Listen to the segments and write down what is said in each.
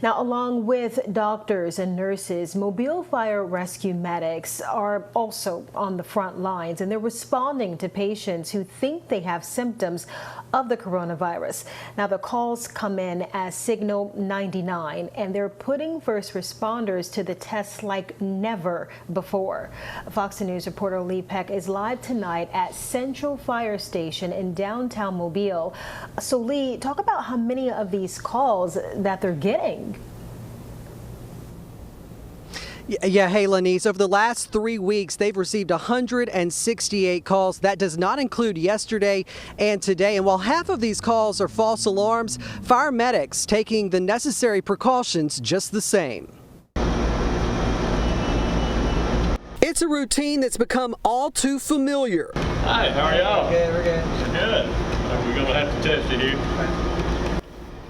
Now, along with doctors and nurses, Mobile Fire Rescue medics are also on the front lines, and they're responding to patients who think they have symptoms of the coronavirus. Now, the calls come in as Signal 99, and they're putting first responders to the test like never before. Fox News reporter Lee Peck is live tonight at Central Fire Station in downtown Mobile. So, Lee, talk about how many of these calls that they're getting. Yeah, hey, Lenise, over the last 3 weeks, they've received 168 calls. That does not include yesterday and today. And while half of these calls are false alarms, fire medics taking the necessary precautions just the same. It's a routine that's become all too familiar. Hi, how are y'all? Good, we're good. Good. We're going to have to test it here.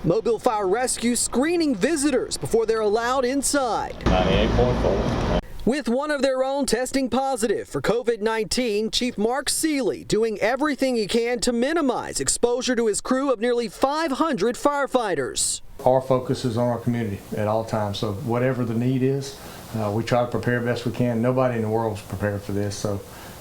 Mobile Fire Rescue screening visitors before they're allowed inside. 98.4. With one of their own testing positive for COVID-19, Chief Mark Seeley doing everything he can to minimize exposure to his crew of nearly 500 firefighters. Our focus is on our community at all times, so whatever the need is, we try to prepare best we can. Nobody in the world is prepared for this,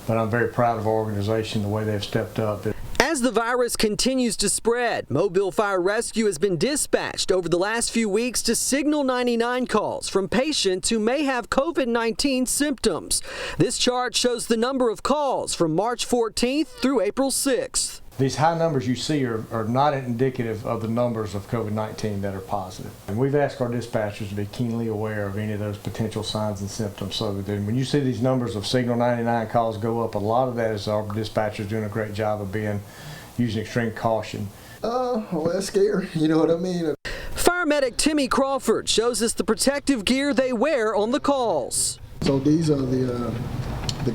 but I'm very proud of our organization, the way they've stepped up. As the virus continues to spread, Mobile Fire Rescue has been dispatched over the last few weeks to Signal 99 calls from patients who may have COVID-19 symptoms. This chart shows the number of calls from March 14th through April 6th. These high numbers you see are not indicative of the numbers of COVID-19 that are positive. And we've asked our dispatchers to be keenly aware of any of those potential signs and symptoms. So that when you see these numbers of Signal 99 calls go up, a lot of that is our dispatchers doing a great job of using extreme caution. Well, that's scary. You know what I mean? Fire medic Timmy Crawford shows us the protective gear they wear on the calls. So these are the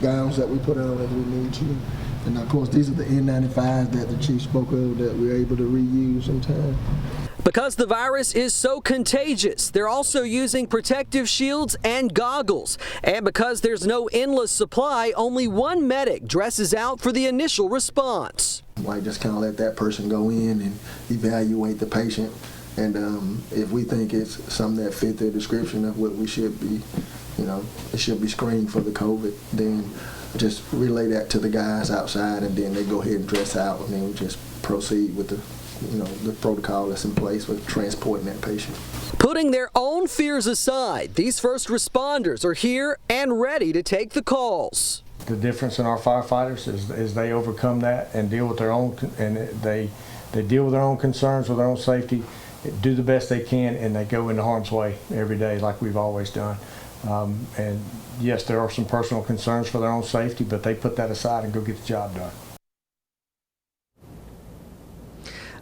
gowns that we put on as we need to. And of course, these are the N95s that the chief spoke of that we're able to reuse sometimes. Because the virus is so contagious, they're also using protective shields and goggles. And because there's no endless supply, only one medic dresses out for the initial response. Like just kind of let that person go in and evaluate the patient. And if we think it's something that fit their description of what we should be, it should be screened for the COVID, then just relay that to the guys outside, and then they go ahead and dress out, and then we just proceed with the protocol that's in place with transporting that patient. Putting their own fears aside, these first responders are here and ready to take the calls. The difference in our firefighters is they overcome that and deal with their own, and they deal with their own concerns with their own safety, do the best they can, and they go into harm's way every day like we've always done. And yes, there are some personal concerns for their own safety, but they put that aside and go get the job done.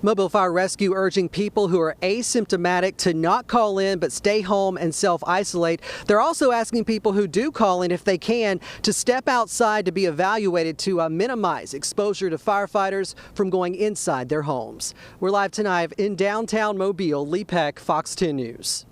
Mobile Fire Rescue urging people who are asymptomatic to not call in but stay home and self-isolate. They're also asking people who do call in, if they can, to step outside to be evaluated to minimize exposure to firefighters from going inside their homes. We're live tonight in downtown Mobile. Lee Peck, Fox 10 News.